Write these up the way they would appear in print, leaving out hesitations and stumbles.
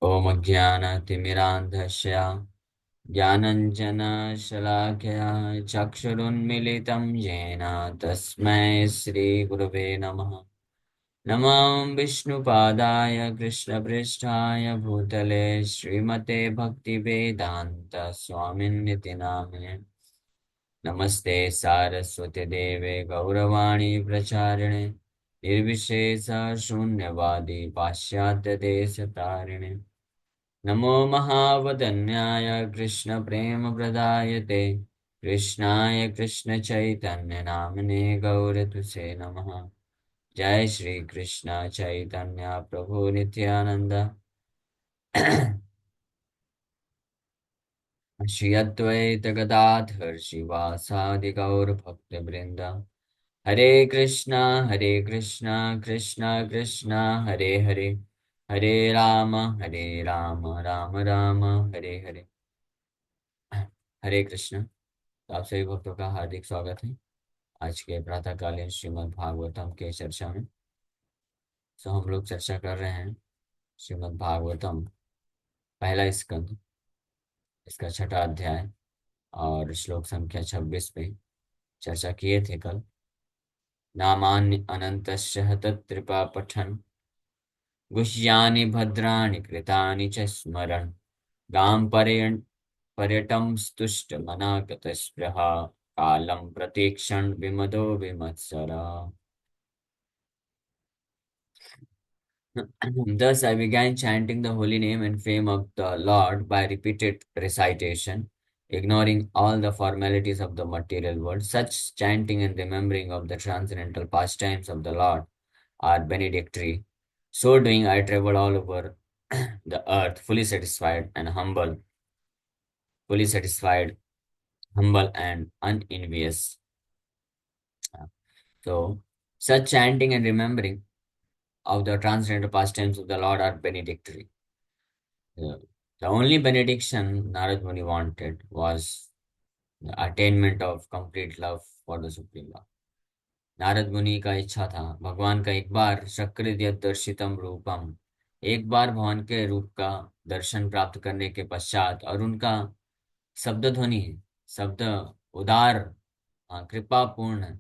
ॐ अज्ञानतिमिरान्धस्य ज्ञानञ्जनशलाकया चक्षुरुन्मिलितं येन तस्मै श्रीगुरवे नमः। नमो विष्णुपादाय कृष्णपृष्ठाय भूतले श्रीमते भक्तिवेदान्त स्वामिन्निति नामिने। नमस्ते सारस्वती देवे गौरवाणी प्रचारिणे निर्विशेष शून्यवादी पाश्चात्य देश तारिणे। नमो महावदन्याय कृष्णप्रेमप्रदायते कृष्णाय कृष्णचैतन्यनाम्ने गौरतुसे नमः। जय श्री कृष्ण चैतन्य प्रभु नित्यानंद श्री अद्वैत गदाधर शिवासादि गौर भक्त वृंद। हरे कृष्णा कृष्णा कृष्णा हरे हरे, हरे राम राम राम हरे हरे। हरे कृष्ण। तो आप सभी भक्तों का हार्दिक स्वागत है आज के प्रातःकालीन श्रीमद् भागवतम के चर्चा में। तो हम लोग चर्चा कर रहे हैं श्रीमद् भागवतम पहला स्कंद, इसका छठा अध्याय और श्लोक संख्या 26 पे चर्चा किए थे कल। नामानि अनन्तस्य हतत्रिपा पठन् गुह्यानि भद्राणि कृतानि च स्मरन् गां पर्यटं स्तुष्टमना गतस्पृहा कालं प्रतीक्षन् विमदो विमत्सरा। Thus I began chanting the holy name and fame of the Lord by repeated recitation, ignoring all the formalities of the material world. Such chanting and remembering of the transcendental pastimes of the Lord are benedictory. So doing, I traveled all over the earth, fully satisfied, humble, and unenvious. So, such chanting and remembering of the transcendental pastimes of the Lord are benedictory. The, the only benediction Narad Muni wanted was the attainment of complete love for the Supreme Lord. Narad मुनि का इच्छा था भगवान का एक बार शक्र दर्शितम रूपम, एक बार भगवान के रूप का दर्शन प्राप्त करने के पश्चात और उनका शब्द ध्वनि है, शब्द उदार, कृपापूर्ण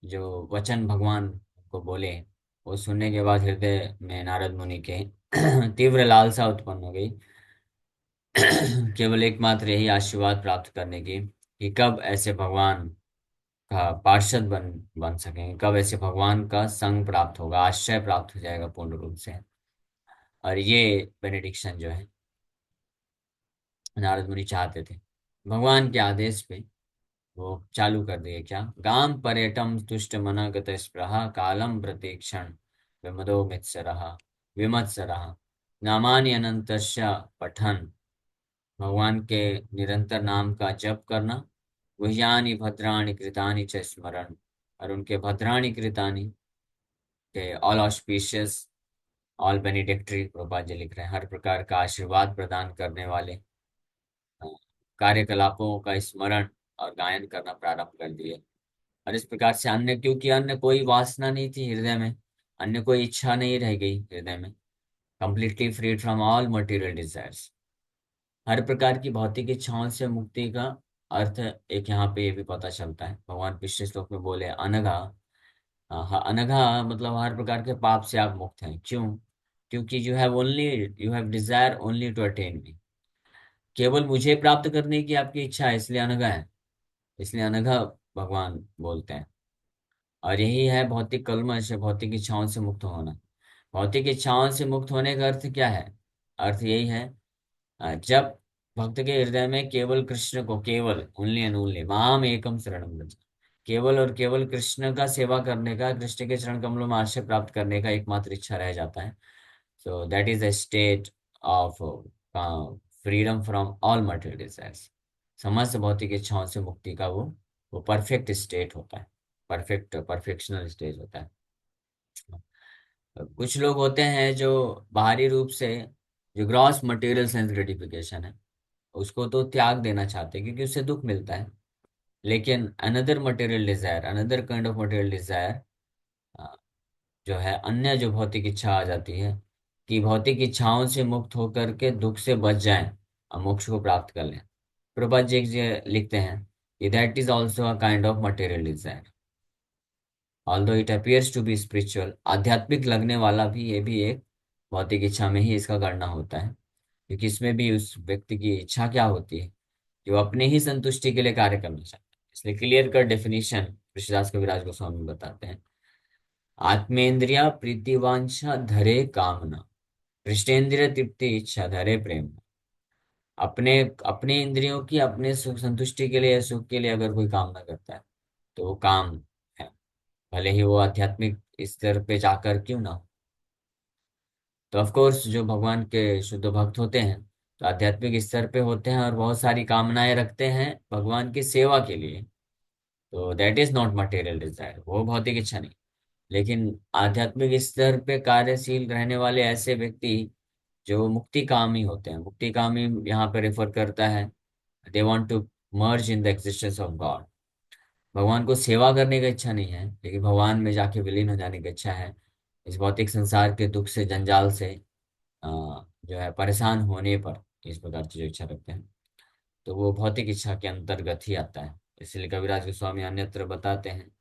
जो वचन भगवान को बोले, वो सुनने के बाद हृदय में नारद मुनि के तीव्र लालसा उत्पन्न हो गई। केवल एकमात्र यही आशीर्वाद प्राप्त करने की कि कब ऐसे भगवान का पार्षद बन सकेंगे, कब ऐसे भगवान का संग प्राप्त होगा, आश्रय प्राप्त हो जाएगा पूर्ण रूप से। और ये बेनेडिक्शन जो है नारद मुनि चाहते थे, भगवान के आदेश पे वो चालू कर दिए। क्या? गाम पर्यटम तुष्ट मनगत स्पृहा कालम प्रतीक्षण विमदो विमत्सरः नामानि अनंतस्य पठन, भगवान के निरंतर नाम का जप करना, गुह्यानि भद्राणि कृतानि च स्मरण, और उनके भद्राणि कृतानि के all auspicious, all बेनिडिक्टरी, Prabhupada ji लिख रहे हैं, हर प्रकार का आशीर्वाद प्रदान करने वाले अ, कार्यकलापों का स्मरण और गायन करना प्रारंभ कर दिए। और इस प्रकार से अन्य, क्योंकि अन्य कोई वासना नहीं थी हृदय में, अन्य कोई इच्छा नहीं रह गई हृदय में, completely freed from all material desires. हर प्रकार की भौतिक इच्छाओं से मुक्ति का अर्थ एक यहाँ पे ये भी पता चलता है। भगवान पिछले श्लोक में बोले अनघा। अनघा मतलब हर प्रकार के पाप से आप मुक्त हैं। क्यों? क्योंकि you have desire only to attain me, केवल मुझे प्राप्त करने की आपकी इच्छा है, इसलिए अनघा है, इसलिए अनघा भगवान बोलते हैं। और यही है भौतिक कलमश, भौतिक इच्छाओं से मुक्त होना। भौतिक इच्छाओं से मुक्त होने का अर्थ क्या है? अर्थ यही है, जब भक्त के हृदय में केवल कृष्ण को, केवल ओनली एंड ओनली माम एकम शरणम व्रज, केवल और केवल कृष्ण का सेवा करने का, कृष्ण के चरण कमलों में आश्रय प्राप्त करने का एकमात्र इच्छा रह जाता है। So that is the state of freedom from all material desires. समस्त भौतिक इच्छाओं से मुक्ति का वो परफेक्ट स्टेट होता है, परफेक्शनल स्टेज होता है। कुछ लोग होते हैं जो बाहरी रूप से, जो ग्रॉस मटेरियल सेंस ग्रेटिफिकेशन है, उसको तो त्याग देना चाहते हैं क्योंकि उससे दुख मिलता है। लेकिन another material desire, another kind of material Dzire जो है, अन्य जो भौतिक इच्छा आ जाती है, कि भौतिक इच्छाओं से मुक्त होकर के दुख से बच जाएं और मोक्ष को प्राप्त कर लें। प्रभुपाद जी लिखते हैं कि that is also a kind of material desire, although it appears to be spiritual. आध्यात्मिक लगने वाला भी ये भी एक भौतिक इच्छा में ही इसका गणना होता है, क्योंकि इसमें भी उस व्यक्ति की इच्छा क्या होती है कि वो अपने ही संतुष्टि के लिए कार्य करना चाहता है। इसलिए क्लियर कट डेफिनेशन ऋषिदास कविराज गोस्वामी बताते हैं, आत्मेंद्रिया प्रीतिवांछा धरे कामना, पृष्ठेंद्रिय तृप्ति इच्छा धरे प्रेम। अपने अपने इंद्रियों की अपने सुख संतुष्टि के लिए या सुख के लिए अगर कोई कामना करता है तो वो काम है, भले ही वो आध्यात्मिक स्तर पे जाकर क्यों ना हो। तो ऑफ कोर्स जो भगवान के शुद्ध भक्त होते हैं तो आध्यात्मिक स्तर पे होते हैं और बहुत सारी कामनाएं रखते हैं भगवान की सेवा के लिए, तो that is not material desire, वो भौतिक इच्छा नहीं। लेकिन आध्यात्मिक स्तर पे कार्यशील रहने वाले ऐसे व्यक्ति जो मुक्ति कामी होते हैं, मुक्ति कामी यहाँ पे रेफर करता है, they want to merge in the existence of God. भगवान को सेवा करने की इच्छा नहीं है, लेकिन भगवान में जाके विलीन हो जाने की इच्छा है। इस भौतिक संसार के दुख से जंजाल से जो है परेशान होने पर इस प्रकार की जो इच्छा रखते हैं, तो वो भौतिक इच्छा के अंतर्गत ही आता है। इसलिए कविराज गोस्वामी अन्यत्र बताते हैं,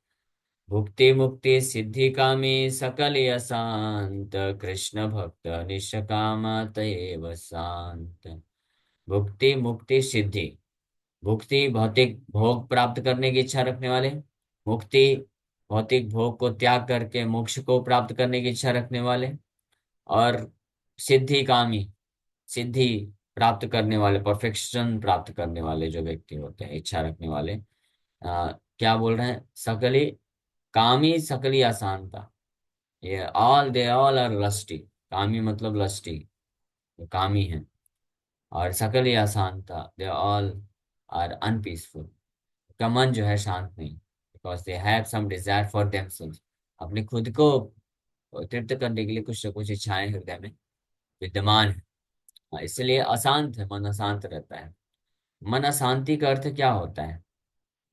भुक्ति मुक्ति सिद्धि कामी सकल अशांत, कृष्ण भक्त निष्काम तयेव शांत। भुक्ति मुक्ति सिद्धि, भुक्ति भौतिक भोग प्राप्त करने की इच्छा रखने वाले, मुक्ति भौतिक भोग को त्याग करके मोक्ष को प्राप्त करने की इच्छा रखने वाले, और सिद्धि कामी, सिद्धि प्राप्त करने वाले, परफेक्शन प्राप्त करने वाले जो व्यक्ति होते हैं, इच्छा रखने वाले। क्या बोल रहे हैं, सकली कामी सकली अशांता, ये all they all are lusty. कामी मतलब लस्टी, कामी है। और सकल या शांता, दे ऑल आर अनपीसफुल, का मन जो है शांत नहीं, because they have some desire for themselves. अपने खुद को तृप्त करने के लिए कुछ न कुछ इच्छाएं हृदय में विद्यमान है। इसलिए अशांत है, मन अशांत रहता है। मन अशांति का अर्थ क्या होता है,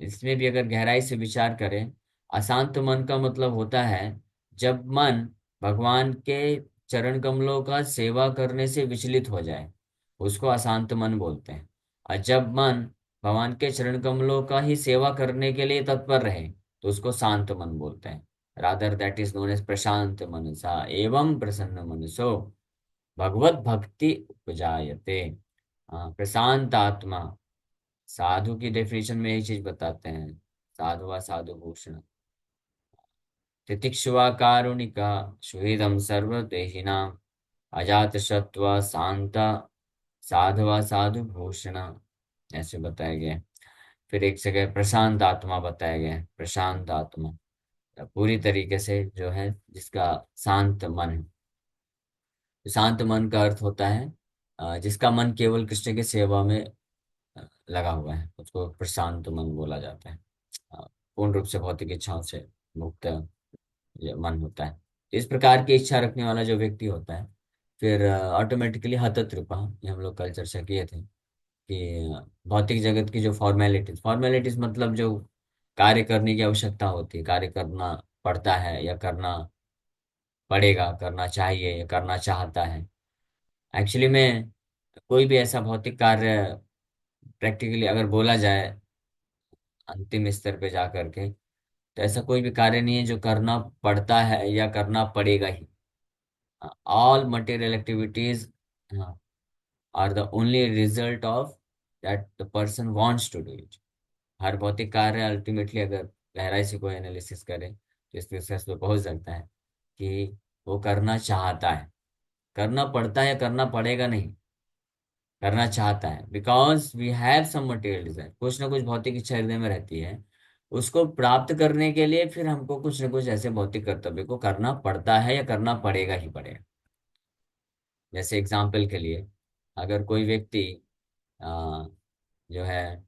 इसमें भी अगर गहराई से विचार करें, अशांत मन का मतलब होता है जब मन भगवान के चरण कमलों का सेवा करने से विचलित हो जाए, उसको अशांत मन बोलते हैं। और जब मन भगवान के चरण कमलों का ही सेवा करने के लिए तत्पर रहे तो उसको शांत मन बोलते हैं। Rather that is known as प्रशांत मनसा एवं प्रसन्न मनसो भगवत भक्ति उपजायते। प्रशांत आत्मा, साधु की डेफिनेशन में यही चीज बताते हैं, साधु व साधु भूषण, तितिक्षुवा कारुणिका, सुहृदम सर्वदेहिनां, अजात सत्वा शांता, साधवा साधु भूषण, ऐसे बताया गया है। फिर एक जगह प्रशांत आत्मा बताया गया है, प्रशांत आत्मा पूरी तरीके से जो है जिसका शांत मन है। तो शांत मन का अर्थ होता है जिसका मन केवल कृष्ण की सेवा में लगा हुआ है, उसको प्रशांत मन बोला जाता है। पूर्ण रूप से भौतिक इच्छाओं से मुक्त ये मन होता है। इस प्रकार की इच्छा रखने वाला जो व्यक्ति होता है, फिर ऑटोमेटिकली हतोत्रिपा, ये हम लोग कल चर्चा किए थे कि भौतिक जगत की जो फॉर्मेलिटीज, फॉर्मेलिटीज मतलब जो कार्य करने की आवश्यकता होती है, कार्य करना पड़ता है या करना पड़ेगा, करना चाहिए या करना चाहता है। एक्चुअली में कोई भी ऐसा भौतिक कार्य प्रैक्टिकली अगर बोला जाए अंतिम स्तर पे जा करके, तो ऐसा कोई भी कार्य नहीं है जो करना पड़ता है या करना पड़ेगा ही। All material activities are the only result of that the person wants to do it. हर भौतिक कार्य अल्टीमेटली अगर गहराई से कोई एनालिसिस करे तो इस निष्कर्ष पे पहुंच सकता है कि वो करना चाहता है। करना पड़ता है या करना पड़ेगा नहीं, करना चाहता है, because we have some material desire, कुछ ना कुछ भौतिक इच्छा हृदय में रहती है। उसको प्राप्त करने के लिए फिर हमको कुछ ना कुछ ऐसे भौतिक कर्तव्य को करना पड़ता है या करना पड़ेगा ही पड़ेगा। जैसे एग्जाम्पल के लिए, अगर कोई व्यक्ति अ, जो है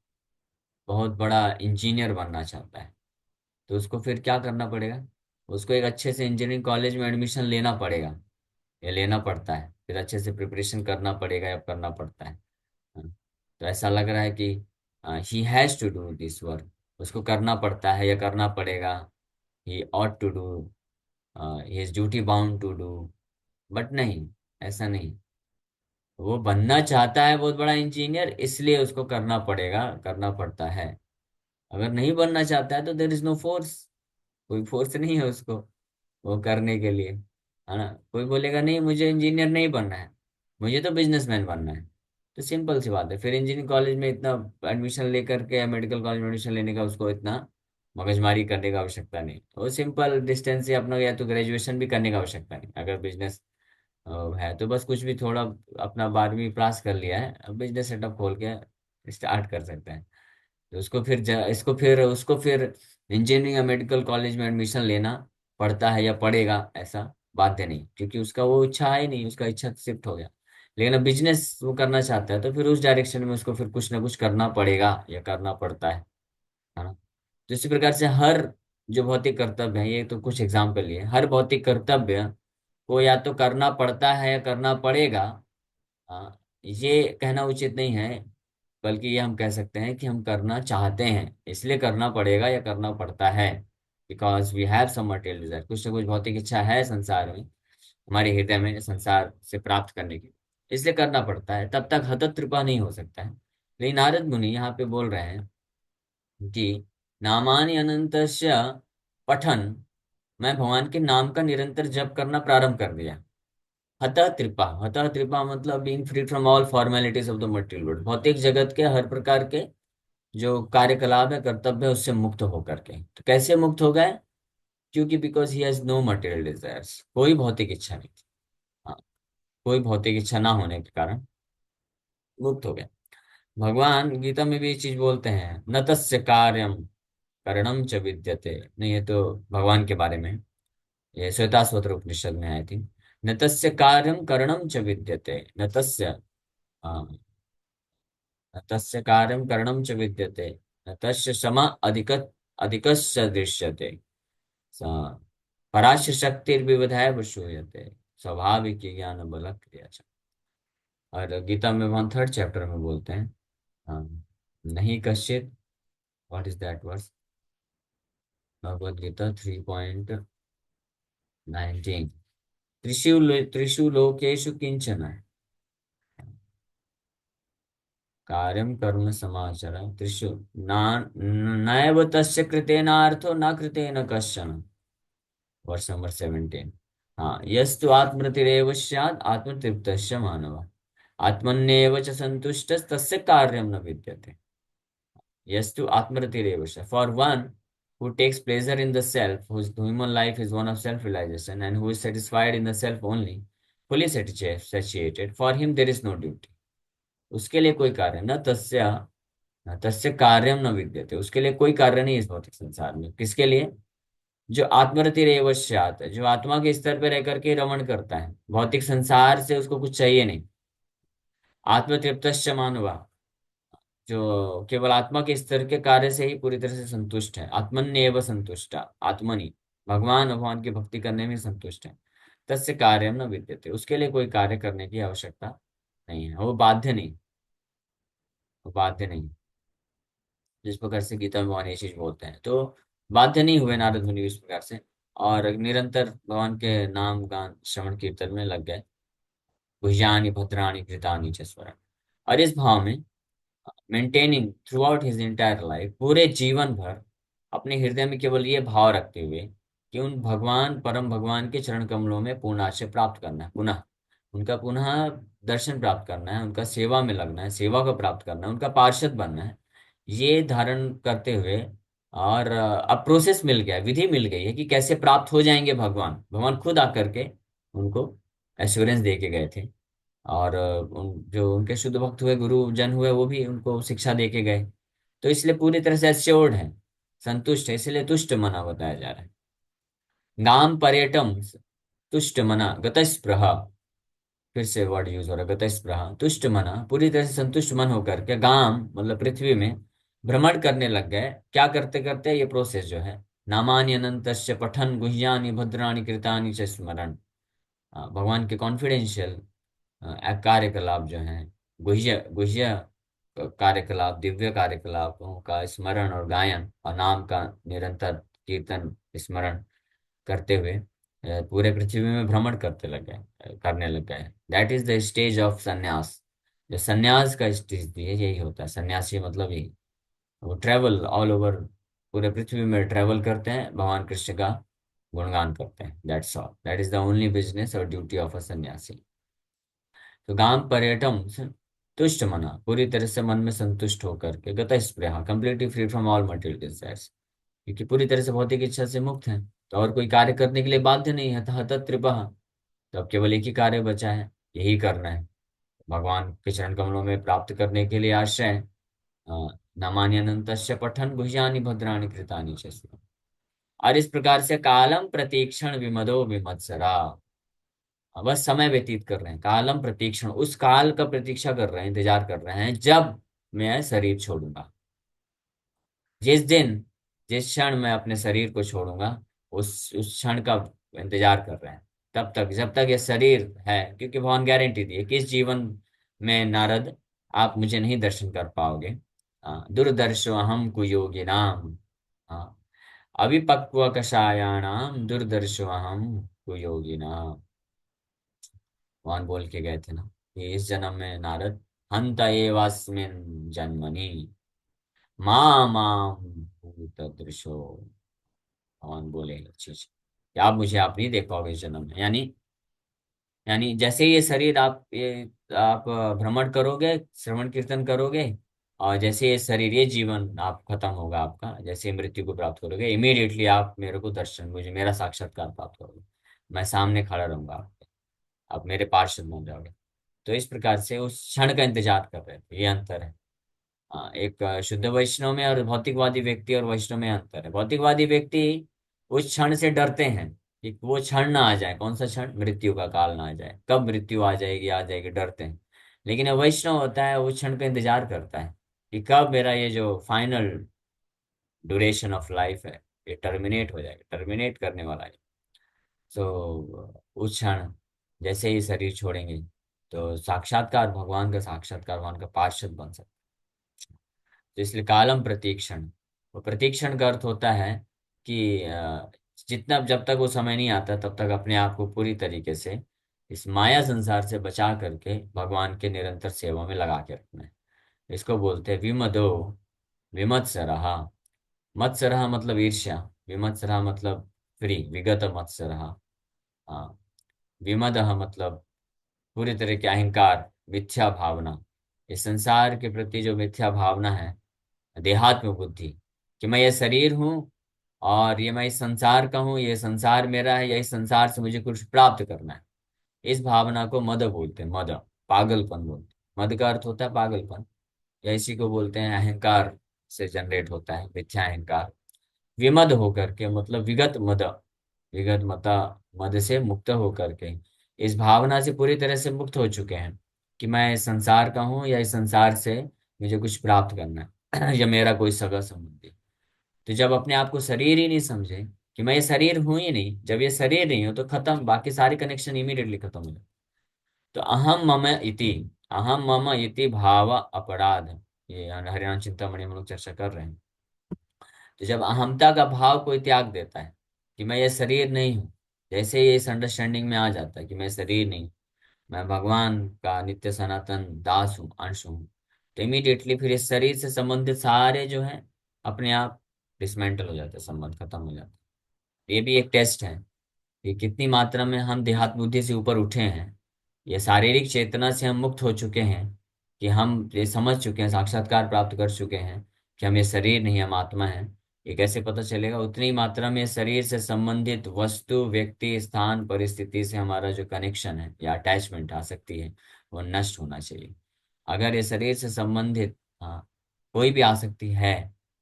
बहुत बड़ा इंजीनियर बनना चाहता है, तो उसको फिर क्या करना पड़ेगा, उसको एक अच्छे से इंजीनियरिंग कॉलेज में एडमिशन लेना पड़ेगा या लेना पड़ता है, फिर अच्छे से प्रिपरेशन करना पड़ेगा या करना पड़ता है। हाँ, तो ऐसा लग रहा है कि he has to do this work, उसको करना पड़ता है या करना पड़ेगा, he ought to do, he is duty bound to do. But नहीं, ऐसा नहीं। वो बनना चाहता है बहुत बड़ा इंजीनियर, इसलिए उसको करना पड़ेगा, करना पड़ता है। अगर नहीं बनना चाहता है तो देर इज नो फोर्स, कोई फोर्स नहीं है उसको वो करने के लिए, है ना। कोई बोलेगा नहीं मुझे इंजीनियर नहीं बनना है, मुझे तो बिजनेसमैन बनना है, तो सिंपल सी बात है, फिर इंजीनियरिंग कॉलेज में इतना एडमिशन लेकर के या मेडिकल कॉलेज में एडमिशन लेने का उसको इतना मगजमारी करने का आवश्यकता नहीं। वो सिंपल डिस्टेंस से अपना या तो ग्रेजुएशन भी करने का आवश्यकता नहीं। अगर बिजनेस है तो बस कुछ भी थोड़ा अपना 12वीं पास कर लिया है, अब बिजनेस सेटअप खोल के स्टार्ट कर सकते हैं। तो उसको फिर इसको फिर उसको फिर इंजीनियरिंग या मेडिकल कॉलेज में एडमिशन लेना पड़ता है या पड़ेगा, ऐसा बाध्य नहीं, क्योंकि उसका वो इच्छा है ही नहीं, उसका इच्छा शिफ्ट हो गया। लेकिन अब बिजनेस वो करना चाहता है तो फिर उस डायरेक्शन में उसको फिर कुछ ना कुछ करना पड़ेगा या करना पड़ता है ना। तो इसी प्रकार से हर जो भौतिक कर्तव्य है, ये तो कुछ एग्जाम्पल लिए, हर भौतिक कर्तव्य को या तो करना पड़ता है या करना पड़ेगा। हाँ, ये कहना उचित नहीं है, बल्कि ये हम कह सकते हैं कि हम करना चाहते हैं इसलिए करना पड़ेगा या करना पड़ता है। Because we have some material desire, कुछ ना कुछ भौतिक इच्छा है संसार में, हमारे हृदय में संसार से प्राप्त करने की, इसलिए करना पड़ता है। तब तक हतोत्रिपा नहीं हो सकता है। लेकिन नारद मुनि यहाँ पे बोल रहे हैं कि नामानि अनंतस्य पठन, मैं भगवान के नाम का निरंतर जप करना प्रारंभ कर दिया। हतः कृपा, हतः कृपा मतलब being free from all formalities of the material world, भौतिक जगत के हर प्रकार के जो कार्यकलाप है, कर्तव्य है, उससे मुक्त होकर के। तो कैसे मुक्त हो गए? क्योंकि because he has no material desires, कोई भौतिक इच्छा नहीं थी। हाँ, कोई भौतिक इच्छा ना होने के कारण मुक्त हो गए। भगवान गीता में भी ये चीज बोलते हैं, न तस्य कार्यम करणम च विद्यते। नहीं, ये तो भगवान के बारे में, ये श्वेताश्वतर उपनिषद में आई थी। न तस्य कार्यम करणम च विद्यते, न तस्य, हाँ, न तस्य कार्यम करणम च विद्यते, न तस्य सम अधिकस्य दृश्यते, स- पराश्य शक्तिर्विविधाय श्रूयते, स्वाभाविक ज्ञान बल क्रिया च। और गीता में वन थर्ड चैप्टर में बोलते हैं, हाँ, नहीं कश्चित, what is that verse, Bhagavad Gita 3:19, त्रिषु लोकेषु किंचन कार्यम कर्म समाचर त्रिषु ना नैव तस्य कृतेनार्थो न कृतेन कश्चन। वर्ष नंबर 17। हाँ, यस्तु आत्मरतिरेव स्यात् आत्मतृप्तस्य मानव, आत्मन्येव च संतुष्टस्तस्य कार्यं न विद्यते। यस्तु आत्मरतिरेव स्यात्, for one who takes pleasure in the self, whose human life is one of self-realization, and who is satisfied in the self only, fully satiated, for him there is no duty। उसके लिए कोई कार्य न तस्य, न तस्य कार्यम न विद्यते, उसके लिए कोई कार्य नहीं इस भौतिक संसार में। किसके लिए? जो आत्मरतिरेव स्यात्, जो आत्मा के स्तर पर रह करके रमण करता है, भौतिक संसार से उसको कुछ चाहिए नहीं। आत्मतृप्तश्च मानवा, जो केवल आत्मा के स्तर के कार्य से ही पूरी तरह से संतुष्ट है, आत्मन्येव संतुष्ट, आत्मनि, भगवान की भक्ति करने में संतुष्ट है। तस्य कार्यम न विद्यते, उसके लिए कोई कार्य करने की आवश्यकता नहीं है, वो बाध्य नहीं, वो बाध्य नहीं। जिस प्रकार से गीता में भगवान ये चीज बोलते हैं, तो बाध्य नहीं हुए नारद मुनि इस प्रकार से, और निरंतर भगवान के नाम गान श्रवण कीर्तन में लग गए। भुजानि भद्राणि कृतानि च स्मरण, और इस भाव में maintaining through out his entire life, पूरे जीवन भर अपने हृदय में केवल ये भाव रखते हुए कि उन भगवान, परम भगवान के चरण कमलों में पूर्ण आश्रय प्राप्त करना है, पुनः उनका पुनः दर्शन प्राप्त करना है, उनका सेवा में लगना है, सेवा को प्राप्त करना है, उनका पार्षद बनना है, ये धारण करते हुए। और अब प्रोसेस मिल गया, विधि मिल गई है कि कैसे प्राप्त हो जाएंगे भगवान। भगवान खुद आकर के उनको एश्योरेंस दे के गए थे, और उन जो उनके शुद्ध भक्त हुए, गुरु जन हुए, वो भी उनको शिक्षा दे के गए। तो इसलिए पूरी तरह से एश्योर्ड है, संतुष्ट है, इसलिए तुष्ट मना बताया जा रहा है। गाम पर्यटम तुष्ट मना गतस्पृह, फिर से वर्ड यूज हो रहा है, गतस्पृह, तुष्ट मना, पूरी तरह से संतुष्ट मन होकर के गाम मतलब पृथ्वी में भ्रमण करने लग गए। क्या करते करते ये प्रोसेस जो है, नामानि अनंतस्य पठन गुह्यानि भद्राणि कृतानि च स्मरण, भगवान के कॉन्फिडेंशियल कार्यकलाप जो हैं, गुह्य गुह्य कार्यकलाप, दिव्य कार्यकलापों का स्मरण और गायन, और नाम का निरंतर कीर्तन स्मरण करते हुए पूरे पृथ्वी में भ्रमण करने लग गए। That is the stage of संन्यास। जो संन्यास का स्टेज है यही होता है, सन्यासी मतलब यही। वो ट्रेवल ऑल ओवर, पूरे पृथ्वी में ट्रेवल करते हैं, भगवान कृष्ण का गुणगान करते हैं। That's all, that is the only business और ड्यूटी ऑफ अ सन्यासी। तो गाम पर्यटम तुष्ट मना, पूरी तरह से मन में संतुष्ट होकर के, गत स्पृहा, completely free from all material desires, क्योंकि पूरी तरह से भौतिक इच्छा से मुक्त है, तो और कोई कार्य करने के लिए बाध्य नहीं है। हत त्रिपह, तो अब केवल एक ही कार्य बचा है, यही करना है, भगवान के चरण कमलों में प्राप्त करने के लिए आश्रय। नामान्यनंतस्य पठन भुजानि भद्राणि कृतानि च स्म। और इस प्रकार से कालम प्रतीक्षण विमदो विमत्सरा, बस समय व्यतीत कर रहे हैं, कालम प्रतीक्षण, उस काल का प्रतीक्षा कर रहे हैं, इंतजार कर रहे हैं जब मैं शरीर छोड़ूंगा। जिस दिन, जिस क्षण मैं अपने शरीर को छोड़ूंगा, उस क्षण का इंतजार कर रहे हैं। तब तक, जब तक ये शरीर है, क्योंकि भगवान गारंटी दी है कि इस जीवन में नारद आप मुझे नहीं दर्शन कर पाओगे। दुर्दर्शो अहम कुयोगी नाम। हाँ, अविपक्व कषायाणाम दुर्दर्शो अहम कुयोगी नाम। भगवान बोल के गए थे ना कि इस जन्म में नारद, हंत एवास्मिन जन्मनि माम भूतदृशो। भगवान बोले अच्छी अच्छी कि आप नहीं देख पाओगे इस जन्म में। यानी जैसे ये शरीर आप भ्रमण करोगे, श्रवण कीर्तन करोगे, और जैसे ये शरीर, ये जीवन आप खत्म होगा आपका, जैसे मृत्यु को प्राप्त करोगे, इमीडिएटली आप मेरे को दर्शन, मुझे मेरा साक्षात्कार प्राप्त करोगे। मैं सामने खड़ा रहूंगा आपके, आप मेरे पार्षद बन जाओगे। तो इस प्रकार से उस क्षण का इंतजार कर रहे थे, ये अंतर है। हाँ, एक शुद्ध वैष्णव में और भौतिकवादी व्यक्ति और वैष्णव में अंतर है। भौतिकवादी व्यक्ति उस क्षण से डरते हैं कि वो क्षण ना आ जाए। कौन सा क्षण? मृत्यु का काल ना आ जाए, कब मृत्यु आ जाएगी, डरते हैं। लेकिन जो वैष्णव होता है उस क्षण का इंतजार करता है कि कब मेरा ये जो फाइनल ड्यूरेशन ऑफ लाइफ है, ये टर्मिनेट हो जाएगा, टर्मिनेट करने वाला है। तो उस क्षण जैसे ही शरीर छोड़ेंगे, तो साक्षात्कार भगवान का, साक्षात्कार भगवान का पार्षद बन सकते। तो इसलिए कालम प्रतीक्षण, वो प्रतीक्षण का अर्थ होता है कि जितना, जब तक वो समय नहीं आता तब तक अपने आप को पूरी तरीके से इस माया संसार से बचा करके भगवान के निरंतर सेवा में लगा के रखना है। इसको बोलते हैं विमदो विमत्सरहा। मत्सरहा मतलब ईर्ष्या, विमत्सरहा मतलब फ्री, विगत मत्सरहा। हाँ, विमदह मतलब पूरी तरह के अहंकार, मिथ्या भावना, इस संसार के प्रति जो मिथ्या भावना है, देहात्म बुद्धि, कि मैं ये शरीर हूँ और ये मैं इस संसार का हूँ, ये संसार मेरा है, या इस संसार से मुझे कुछ प्राप्त करना है। इस भावना को मद बोलते हैं, मद, पागलपन बोलते हैं। मद का अर्थ होता है पागलपन, या इसी को बोलते हैं अहंकार से जनरेट होता है, मिथ्या अहंकार। विमद होकर के मतलब विगत मद, विगत मता, मद से मुक्त होकर के, इस भावना से पूरी तरह से मुक्त हो चुके हैं कि मैं इस संसार का हूँ, या इस संसार से मुझे कुछ प्राप्त करना है या मेरा कोई सगा संबंधी। तो जब अपने आप को शरीर ही नहीं समझे कि मैं ये शरीर हूं ही नहीं, जब ये शरीर नहीं हो तो खत्म, बाकी सारे कनेक्शन इमीडिएटली खत्म हो जाए। तो अहम मम इति भाव अपराध, ये हरियाणा चिंतामणि में लोग चर्चा कर रहे हैं। तो जब अहमता का भाव कोई त्याग देता है कि मैं ये शरीर नहीं हूँ, जैसे ये इस अंडरस्टैंडिंग में आ जाता है कि मैं शरीर नहीं, मैं भगवान का नित्य सनातन दास हूँ, अंश हूँ, तो इमीडिएटली फिर इस शरीर से संबंधित सारे जो है अपने आप डिसमेंटल हो जाते हैं, संबंध खत्म हो जाता है। ये भी एक टेस्ट है कि कितनी मात्रा में हम देहात बुद्धि से ऊपर उठे हैं, ये शारीरिक चेतना से हम मुक्त हो चुके हैं, कि हम ये समझ चुके हैं, साक्षात्कार प्राप्त कर चुके हैं कि हम ये शरीर नहीं, हम आत्मा हैं। ये कैसे पता चलेगा? उतनी मात्रा में शरीर से संबंधित वस्तु, व्यक्ति, स्थान, परिस्थिति से हमारा जो कनेक्शन है या अटैचमेंट आ सकती है, वो नष्ट होना चाहिए। अगर ये शरीर से संबंधित, हाँ, कोई भी आसक्ति है,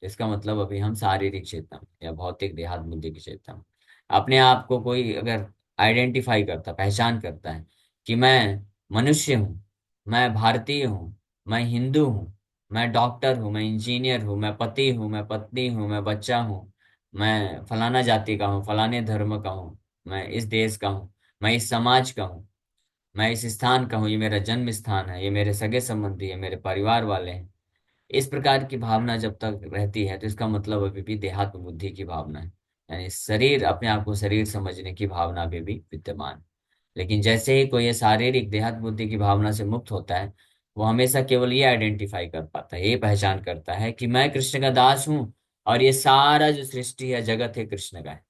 तो इसका मतलब अभी हम शारीरिक चेतना में या भौतिक देहात बुद्धि की चेतना में। अपने आप को कोई अगर आइडेंटिफाई करता, पहचान करता है कि मैं मनुष्य हूँ, मैं भारतीय हूँ, मैं हिंदू हूँ, मैं डॉक्टर हूँ, मैं इंजीनियर हूँ, मैं पति हूँ, मैं पत्नी हूँ, मैं बच्चा हूँ, मैं फलाना जाति का हूँ, फलाने धर्म का हूँ, मैं इस देश का हूँ, मैं इस समाज का हूँ, मैं इस स्थान का हूँ, ये मेरा जन्म स्थान है, ये मेरे सगे संबंधी है, मेरे परिवार वाले हैं। इस प्रकार की भावना जब तक रहती है तो इसका मतलब अभी भी देहात्म बुद्धि की भावना है, यानी शरीर, अपने आप को शरीर समझने की भावना भी विद्यमान। लेकिन जैसे ही कोई ये शारीरिक देहात बुद्धि की भावना से मुक्त होता है, वो हमेशा केवल ये आइडेंटिफाई कर पाता है, ये पहचान करता है कि मैं कृष्ण का दास हूँ, और ये सारा जो सृष्टि है, जगत है, कृष्ण का है।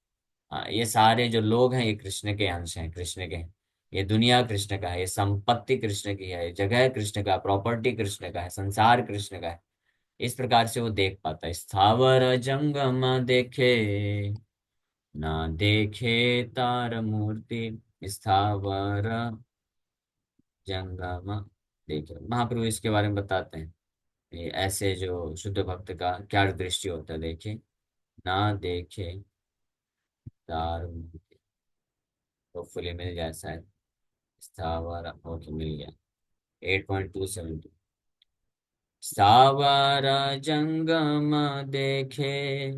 हाँ, ये सारे जो लोग हैं ये कृष्ण के अंश हैं, कृष्ण के हैं। ये दुनिया कृष्ण का है, ये संपत्ति कृष्ण की है, ये जगह कृष्ण का, प्रॉपर्टी कृष्ण का है, संसार कृष्ण का है। इस प्रकार से वो देख पाता है। स्थावर जंगम देखे, ना देखे तार मूर्ति। स्थावर जंगम देखे, महाप्रभु इसके बारे में बताते हैं। ये ऐसे जो शुद्ध भक्त का क्या दृष्टि होता है, देखे ना देखे तार मूर्ति। होपफुली मिल जाए शायद। स्थावर, ओके मिल गया। 8.272। स्थावर जंगम देखे,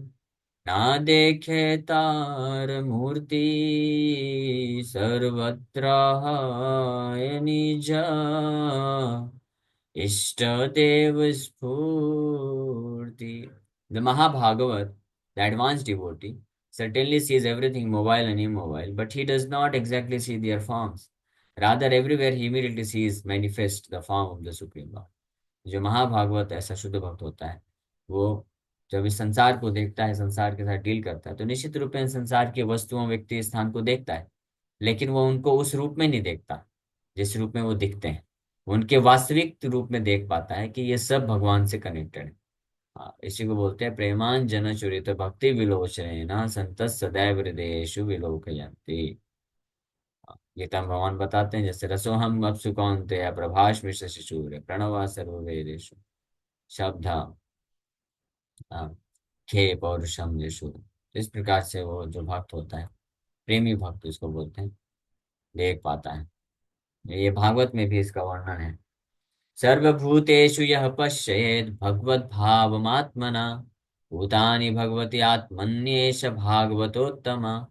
ना देखे तार मूर्ति। सर्वत्र है निज इष्ट देव स्फूर्ति। The Mahabhagavat, the advanced devotee, certainly sees everything mobile and immobile, but he does not exactly see their forms. Rather, everywhere he immediately sees manifest the form of the Supreme Lord. जो महाभागवत ऐसा शुद्ध भक्त होता है, वो जब इस संसार को देखता है, संसार के साथ डील करता है, तो निश्चित रूप में संसार के वस्तुओं, व्यक्ति, स्थान को देखता है। लेकिन वो उनको उस रूप में नहीं देखता जिस रूप में वो दिखते हैं। वो उनके वास्तविक रूप में देख पाता है कि ये सब भगवान से कनेक्टेड है। हाँ, इसी को बोलते हैं प्रेमान जन चुरित भक्ति विलोचने न संत सदैव हृदयेषु विलोकयन्ति। गीता में भगवान बताते हैं, जैसे रसोहम अप्सु कौन्तेय प्रभाष मिश्र शिशुर प्रणवा सर्ववेदेषु शब्द खे पौरुषम यशु। इस प्रकार से वो जो भक्त होता है, प्रेमी भक्त इसको बोलते हैं, देख पाता है। ये भागवत में भी इसका वर्णन है। सर्वभूतेषु यः पश्येत् भगवद्भावमात्मना भूतानि भगवति आत्मन्येष भागवतोत्तम।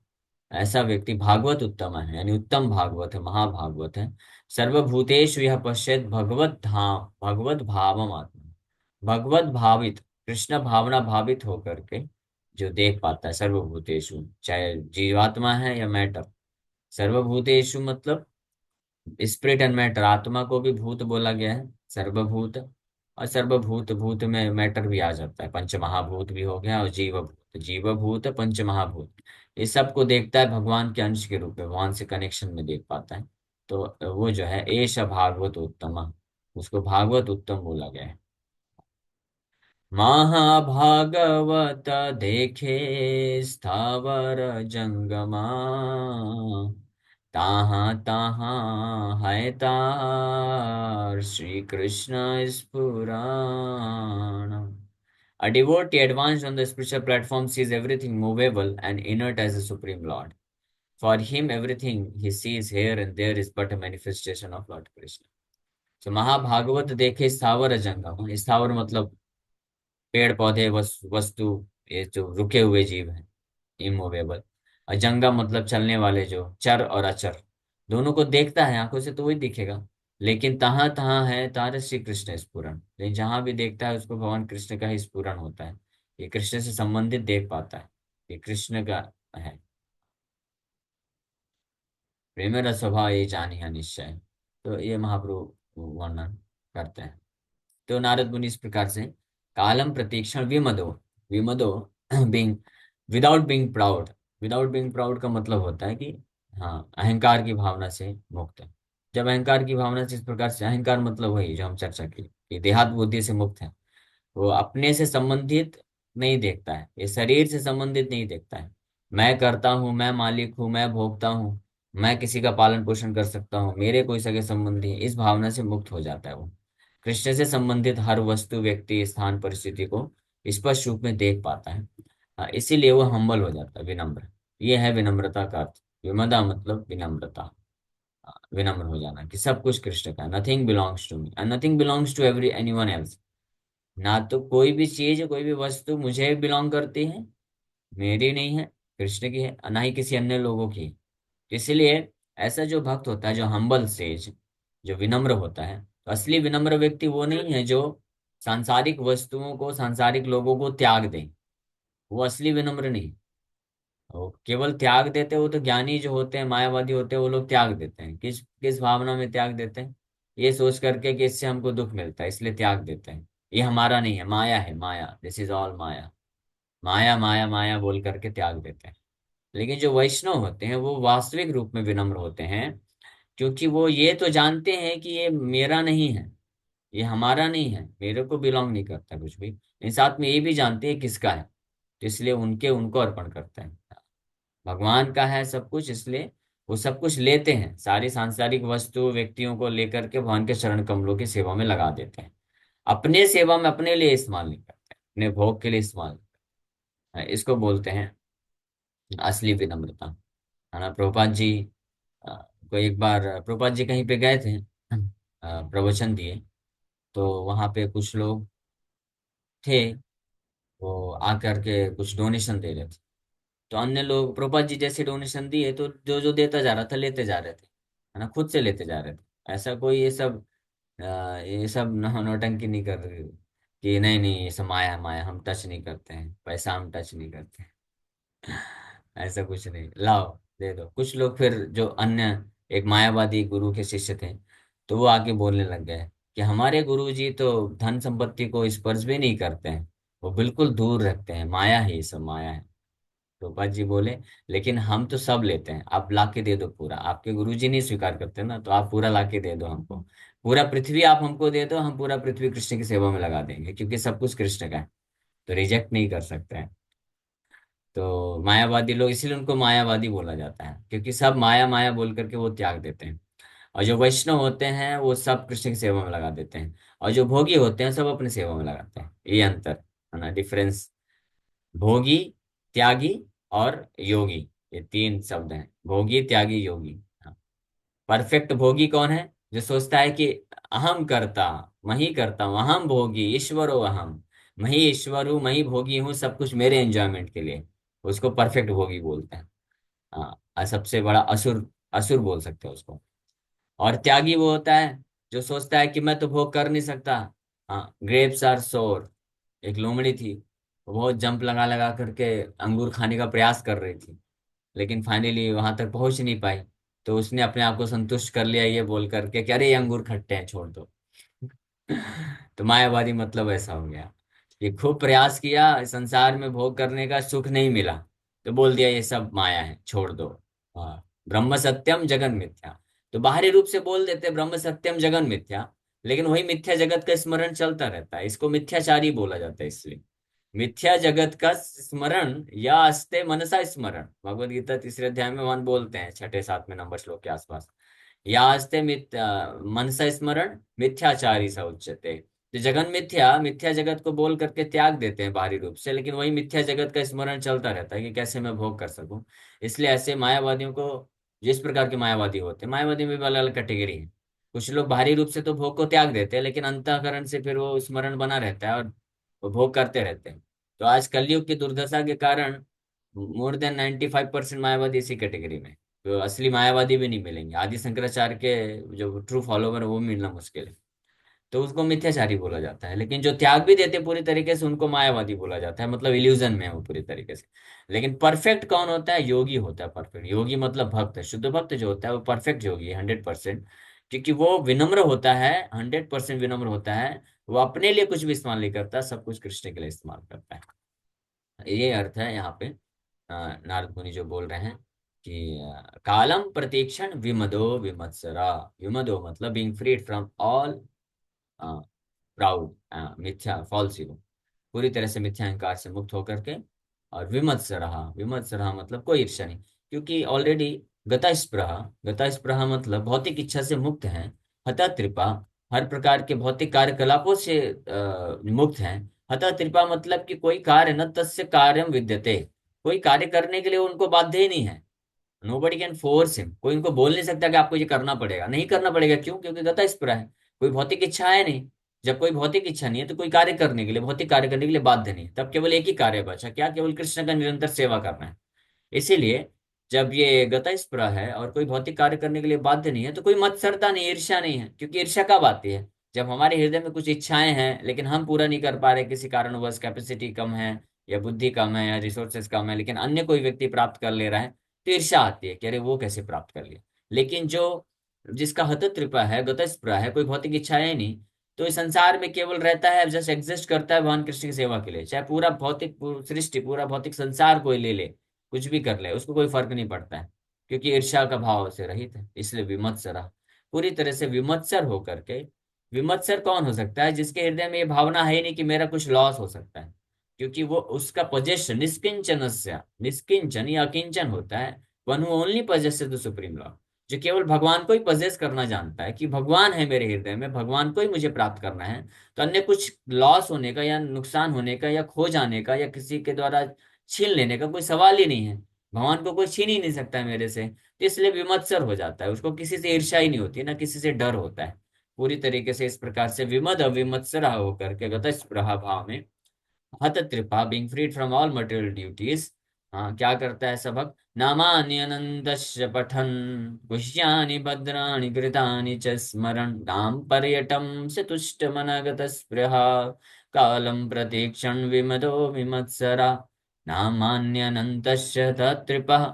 ऐसा व्यक्ति भागवत उत्तम है, यानी उत्तम भागवत है, महाभागवत है। सर्वभूतेषु यः पश्येत् भगवत धाम भगवत भावम आत्मा, भगवत भावित, कृष्ण भावना भावित होकर के जो देख पाता है। सर्वभूतेषु, चाहे जीवात्मा है या मैटर। सर्वभूतेषु मतलब स्पिरिट एंड मैटर, आत्मा को भी भूत बोला गया है, सर्वभूत। और सर्वभूत, भूत में मैटर भी आ जाता है, पंच महाभूत भी हो गया, और जीवभूत, जीवभूत पंच महाभूत। इस सब को देखता है भगवान के अंश के रूप में, भगवान से कनेक्शन में देख पाता है। तो वो जो है एष भागवत उत्तम, उसको भागवत उत्तम बोला गया है। महाभागवत देखे स्थावर जंगमा, ताहाँ ताहाँ है तार Shri Krishna स्फुराण। A devotee advanced on the spiritual platform sees everything movable and inert as the Supreme Lord. For him, everything he sees here and there is but a manifestation of Lord Krishna. So महाभागवत देखे स्थावर जंगम, स्थावर मतलब पेड़ पौधे, वस्तु, ये जो रुके हुए जीव हैं, इमूवेबल। और जंगम मतलब चलने वाले, जो चर और अचर, दोनों को देखता है आंखों से तो वही दिखेगा। लेकिन तहाँ तहाँ है तार श्री कृष्ण स्फुरन, लेकिन जहां भी देखता है उसको भगवान कृष्ण का ही स्फुरन होता है। ये कृष्ण से संबंधित देख पाता है, ये कृष्ण का है। प्रेम रस स्वभाव ये जानिया निश्चय। तो ये महाप्रभु वर्णन करते हैं। तो नारद मुनि इस प्रकार से कालम प्रतीक्षण विमदो, विमदो being without being proud. Without being proud का मतलब होता है कि हाँ, अहंकार की भावना से मुक्त है। जब अहंकार की भावना से, इस प्रकार से, अहंकार मतलब वही जो हम चर्चा की कि देहात बुद्धि से मुक्त है। वो अपने से संबंधित नहीं देखता है, ये शरीर से संबंधित नहीं देखता है। मैं करता हूँ, मैं मालिक हूँ, मैं भोगता हूँ, मैं किसी का पालन पोषण कर सकता हूँ, मेरे कोई सगे संबंधी है, इस भावना से मुक्त हो जाता है वो। कृष्ण से संबंधित हर वस्तु, व्यक्ति, स्थान, परिस्थिति को स्पष्ट रूप में देख पाता है। इसीलिए वो हम्बल हो जाता है, विनम्र। ये है विनम्रता का अर्थ। विमदा मतलब विनम्रता, विनम्र हो जाना कि सब कुछ कृष्ण का, nothing belongs to me and nothing belongs to every anyone else. ना तो कोई भी चीज, कोई भी वस्तु मुझे बिलोंग करती है, मेरी नहीं है, कृष्ण की है, ना ही किसी अन्य लोगों की। इसलिए ऐसा जो भक्त होता है, जो हम्बल सेज, जो विनम्र होता है, तो असली विनम्र व्यक्ति वो नहीं है जो सांसारिक वस्तुओं को, सांसारिक लोगों को त्याग दे। वो असली विनम्र नहीं। वो केवल त्याग देते, वो तो ज्ञानी जो होते हैं, मायावादी होते हैं, वो लोग त्याग देते हैं। किस किस भावना में त्याग देते हैं? ये सोच करके कि इससे हमको दुख मिलता है, इसलिए त्याग देते हैं। ये हमारा नहीं है, माया है, माया, दिस इज ऑल माया। माया माया माया बोल करके त्याग देते हैं। लेकिन जो वैष्णव होते हैं वो वास्तविक रूप में विनम्र होते हैं, क्योंकि वो ये तो जानते हैं कि ये मेरा नहीं है, ये हमारा नहीं है, मेरे को बिलोंग नहीं करता कुछ भी। इन साथ में ये भी जानते हैं किसका है, तो इसलिए उनके उनको अर्पण करते हैं। भगवान का है सब कुछ, इसलिए वो सब कुछ लेते हैं, सारी सांसारिक वस्तु व्यक्तियों को लेकर के भगवान के चरण कमलों की सेवा में लगा देते हैं। अपने सेवा में अपने लिए इस्तेमाल नहीं करते, अपने भोग के लिए इस्तेमाल नहीं करते। इसको बोलते हैं असली विनम्रता, है ना। प्रभुपाद जी अ, को एक बार प्रभुपाद जी कहीं पे गए थे, प्रवचन दिए। तो वहां पे कुछ लोग थे, वो आकर के कुछ डोनेशन दे रहे थे। तो अन्य लोग प्रभुपाद जी जैसे डोनेशन दिए, तो जो जो देता जा रहा था लेते जा रहे थे, है ना, खुद से लेते जा रहे थे। ऐसा कोई ये सब नौटंकी नहीं कर रहे कि नहीं नहीं ये सब माया है, माया हम टच नहीं करते हैं, पैसा हम टच नहीं करते हैं। ऐसा कुछ नहीं, लाओ दे दो। कुछ लोग फिर जो अन्य एक मायावादी गुरु के शिष्य थे, तो वो आके बोलने लग गए कि हमारे गुरु जी तो धन संपत्ति को स्पर्श भी नहीं करते हैं, वो बिल्कुल दूर रखते हैं, माया है, ये सब माया है। रूपा जी बोले लेकिन हम तो सब लेते हैं, आप ला के दे दो पूरा। आपके गुरुजी नहीं स्वीकार करते ना, तो आप पूरा ला के दे दो हमको। पूरा पृथ्वी आप हमको दे दो, हम पूरा पृथ्वी कृष्ण की सेवा में लगा देंगे, क्योंकि सब कुछ कृष्ण का है, तो रिजेक्ट नहीं कर सकते हैं। तो मायावादी लोग, इसीलिए उनको मायावादी बोला जाता है, क्योंकि सब माया माया बोल करके वो त्याग देते हैं। और जो वैष्णव होते हैं वो सब कृष्ण की सेवा में लगा देते हैं। और जो भोगी होते हैं सब अपनी सेवा में लगाते हैं। ये अंतर है ना, डिफरेंस। भोगी, त्यागी और योगी, ये तीन शब्द हैं, भोगी त्यागी योगी। हाँ। परफेक्ट भोगी कौन है? जो सोचता है कि अहम करता, मैं ही करता हूँ, अहम भोगी ईश्वरो अहम, मैं ही ईश्वर हूँ, मैं ही भोगी हूँ, सब कुछ मेरे एंजॉयमेंट के लिए, उसको परफेक्ट भोगी बोलते हैं। हाँ, और सबसे बड़ा असुर, असुर बोल सकते हैं उसको। और त्यागी वो होता है जो सोचता है कि मैं तो भोग कर नहीं सकता। हाँ, ग्रेप्स आर सोर। एक लोमड़ी थी, वो बहुत जंप लगा लगा करके अंगूर खाने का प्रयास कर रही थी, लेकिन फाइनली वहां तक पहुंच नहीं पाई। तो उसने अपने आप को संतुष्ट कर लिया ये बोल करके कि अरे ये अंगूर खट्टे हैं, छोड़ दो। तो मायावादी मतलब ऐसा हो गया कि खूब प्रयास किया, संसार में भोग करने का सुख नहीं मिला, तो बोल दिया ये सब माया है, छोड़ दो। हाँ, ब्रह्म सत्यम जगन मिथ्या। तो बाहरी रूप से बोल देते ब्रह्म सत्यम जगन मिथ्या, लेकिन वही मिथ्या जगत का स्मरण चलता रहता है, इसको मिथ्याचारी बोला जाता है। इसलिए मिथ्या जगत का स्मरण या अस्ते मनसा स्मरण, भगवत गीता तीसरे अध्याय में भगवान बोलते हैं, छठे सातवें नंबर श्लोक के आसपास। या अस्ते मनसा स्मरण मिथ्याचारी स उच्यते। तो जगन मिथ्या, मिथ्या जगत को बोल करके त्याग देते हैं बाहरी रूप से, लेकिन वही मिथ्या जगत का स्मरण चलता रहता है कि कैसे मैं भोग कर सकूं। इसलिए ऐसे मायावादियों को, जिस प्रकार के मायावादी होते हैं, मायावादी में भी अलग अलग कैटेगरी है। कुछ लोग बाहरी रूप से तो भोग को त्याग देते हैं, लेकिन अंतःकरण से फिर वो स्मरण बना रहता है और वो भोग करते रहते हैं। तो आज कलयुग की दुर्दशा के कारण मोर देन 95% मायावादी इसी कैटेगरी में। तो असली मायावादी भी नहीं मिलेंगे, आदि शंकराचार्य के जो ट्रू फॉलोवर है वो मिलना मुश्किल है। तो उसको मिथ्याचारी बोला जाता है। लेकिन जो त्याग भी देते पूरी तरीके से, उनको मायावादी बोला जाता है, मतलब इल्यूजन में है वो पूरी तरीके से। लेकिन परफेक्ट कौन होता है? योगी होता है परफेक्ट। योगी मतलब भक्त, शुद्ध भक्त जो होता है वो परफेक्ट योगी है, 100%। क्योंकि वो विनम्र होता है, 100% विनम्र होता है। वो अपने लिए कुछ भी इस्तेमाल नहीं करता, सब कुछ कृष्ण के लिए इस्तेमाल करता है। ये अर्थ है यहाँ पे। नारद मुनि जो बोल रहे हैं कि कालम प्रतीक्षण विमदो विमत्सरा। विमदो मतलब being freed from all proud, मिथ्या, फॉल्स ईगो, पूरी तरह से मिथ्या अहंकार से मुक्त होकर के। और विमत्स रहा, विमत्स रहा मतलब कोई ईर्ष्या नहीं, क्योंकि ऑलरेडी गता स्पृहा, गता स्पृहा मतलब भौतिक इच्छा से मुक्त है। हता त्रिपा, हर प्रकार के भौतिक कार्यकलापों से मुक्त है। हता त्रिपा मतलब कि कोई कार्य न तस्य कार्यम विद्यते, कोई कार्य करने के लिए उनको बाध्य ही नहीं है। नोबडी कैन फोर्स हिम, कोई उनको बोल नहीं सकता कि आपको ये करना पड़ेगा, नहीं करना पड़ेगा। क्यों? क्योंकि गता स्पृहा है, कोई भौतिक इच्छा है नहीं। जब कोई भौतिक इच्छा नहीं है तो कोई कार्य करने के लिए, भौतिक कार्य करने के लिए बाध्य नहीं है। तब केवल एक ही कार्य बचा, क्या? केवल कृष्ण का निरंतर सेवा करना है। इसीलिए जब ये गता स्पृहा है और कोई भौतिक कार्य करने के लिए बाध्य नहीं है, तो कोई मत्सरता नहीं, ईर्ष्या नहीं है। क्योंकि ईर्ष्या कब आती है? जब हमारे हृदय में कुछ इच्छाएं हैं लेकिन हम पूरा नहीं कर पा रहे, किसी कारणवश कैपेसिटी कम है, या बुद्धि कम है या रिसोर्सेज कम है, लेकिन अन्य कोई व्यक्ति प्राप्त कर ले रहा है तो ईर्ष्या आती है कि अरे वो कैसे प्राप्त कर लिया। लेकिन जो जिसका हतकृपा है, गतस्पृहा है, कोई भौतिक इच्छा है नहीं, तो इस संसार में केवल रहता है, जस्ट एग्जिस्ट करता है भगवान कृष्ण की सेवा के लिए, चाहे पूरा भौतिक सृष्टि, पूरा भौतिक संसार कोई ले ले, कुछ भी कर ले, उसको कोई फर्क नहीं पड़ता है, क्योंकि ईर्ष्या का भाव से रहित है, इसलिए विमत्सरा, पूरी तरह से विमत्सर होकर के। विमत्सर कौन हो सकता है? जिसके हृदय में ये भावना है ही नहीं कि मेरा कुछ लॉस हो सकता है, क्योंकि वो उसका पोजेशन निष्किंचन, निष्किंचन या अकिंचन होता है, one who only possesses the supreme law, जो केवल भगवान को ही पजेस करना जानता है कि भगवान है मेरे हृदय में, भगवान को ही मुझे प्राप्त करना है। तो अन्य कुछ लॉस होने का या नुकसान होने का या खो जाने का या किसी के द्वारा छीन लेने का कोई सवाल ही नहीं है। भगवान को कोई छीन ही नहीं सकता है मेरे से, तो इसलिए विमत्सर हो जाता है, उसको किसी से ईर्ष्या ही नहीं होती, ना किसी से डर होता है। पूरी तरीके से इस प्रकार से विमद अविमत्सरा होकर के गतस्पृहा भाव में, हत कृपा being freed from all material duties, हाँ क्या करता है सबक, नामानि अनन्तश्च पठन्, गुह्यानि भद्राणि कृतानि च स्मरन्, नाम पर्यटम से तुष्ट मनगत स्पृहा, कालम प्रतीक्षण विमदो विमत्सरा, नामान्यनन्तश्च तत्कृपः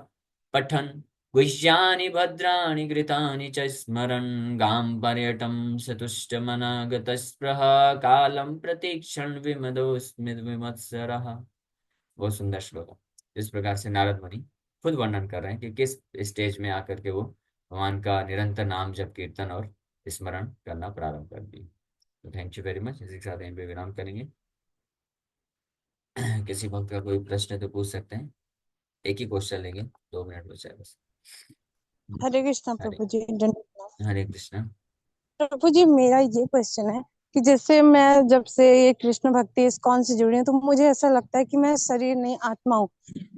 पठन्, गुह्यानि भद्राणि कृतानि च स्मरन्, गां पर्यटं स तुष्टमनगतस्पृहा, कालं प्रतीक्षण विमदोऽस्मि विमत्सरः। बहुत सुंदर श्लोक है। इस प्रकार से नारद मुनि खुद वर्णन कर रहे हैं कि किस स्टेज में आकर के वो भगवान का निरंतर नाम जप कीर्तन और स्मरण करना प्रारंभ कर दिए। तो थैंक यू वेरी मच, इसी के साथ यहीं पे विराम करेंगे। किसी भक्त का कोई प्रश्न है तो पूछ सकते हैं, एक ही क्वेश्चन लेंगे, 2 मिनट बचा है बस। हरे कृष्णा हरे प्रभु जी, धन्यवाद। हरे कृष्णा। प्रभु जी, मेरा ये क्वेश्चन है कि जैसे मैं जब से ये कृष्ण भक्ति इस्कॉन से जुड़ी हूँ, तो मुझे ऐसा लगता है कि मैं शरीर नहीं आत्मा हूँ।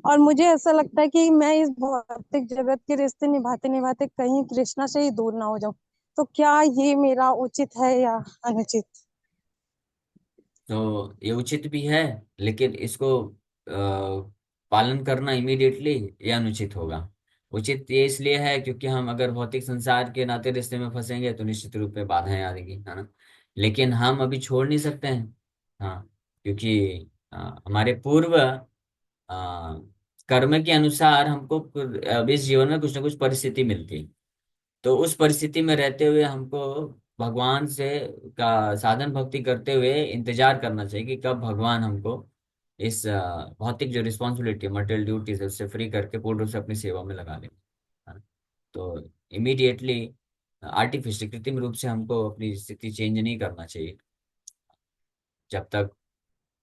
और मुझे ऐसा लगता है कि मैं इस भौतिक जगत के रिश्ते निभाते निभाते कहीं कृष्णा से ही दूर ना हो जाऊं। तो क्या ये मेरा उचित है या अनुचित? तो ये उचित भी है, लेकिन इसको पालन करना इमीडिएटली ये अनुचित होगा। उचित ये इसलिए है क्योंकि हम अगर भौतिक संसार के नाते रिश्ते में फंसेंगे तो निश्चित रूप में बाधाएं आएंगी, है ना। लेकिन हम अभी छोड़ नहीं सकते हैं, हाँ, क्योंकि हमारे पूर्व कर्म के अनुसार हमको इस जीवन में कुछ ना कुछ परिस्थिति मिलती है। तो उस परिस्थिति में रहते हुए हमको भगवान से का साधन भक्ति करते हुए इंतजार करना चाहिए कि कब भगवान हमको इस भौतिक जो रिस्पॉन्सिबिलिटी मटेरियल ड्यूटीज है उससे फ्री करके पूर्ण रूप से अपनी सेवा में लगा लेंगे, है ना? तो इमीडिएटली आर्टिफिशियल कृत्रिम रूप से हमको अपनी स्थिति चेंज नहीं करना चाहिए, जब तक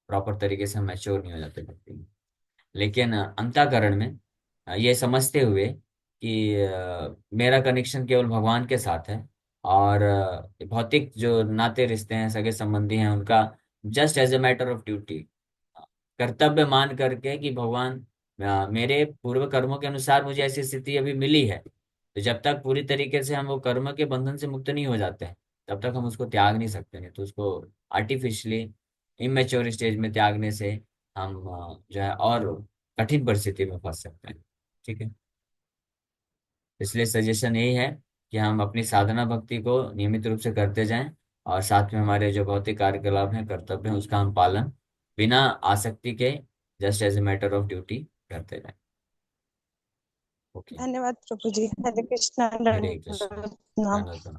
प्रॉपर तरीके से हम मैच्योर नहीं हो जाते भक्ति में। लेकिन अंतःकरण में ये समझते हुए कि मेरा कनेक्शन केवल भगवान के साथ है, और भौतिक जो नाते रिश्ते हैं, सगे संबंधी हैं, उनका just as a matter of duty, कर्तव्य मान करके कि भगवान मेरे पूर्व कर्मों के अनुसार मुझे ऐसी स्थिति अभी मिली है, तो जब तक पूरी तरीके से हम वो कर्म के बंधन से मुक्त नहीं हो जाते हैं, तब तक हम उसको त्याग नहीं सकते। नहीं तो उसको आर्टिफिशियली इमेच्योर स्टेज में त्यागने से हम जो है और कठिन परिस्थिति में फंस सकते हैं। ठीक है, इसलिए सजेशन यही है कि हम अपनी साधना भक्ति को नियमित रूप से करते जाएं, और साथ में हमारे जो भौतिक कार्यकलाप हैं, कर्तव्य हैं, उसका हम पालन बिना आसक्ति के, just as a matter of duty करते जाएं। ओके। धन्यवाद प्रभु जी। हरे कृष्णा, हरे कृष्ण। दंडवत प्रणाम। धन्यवाद।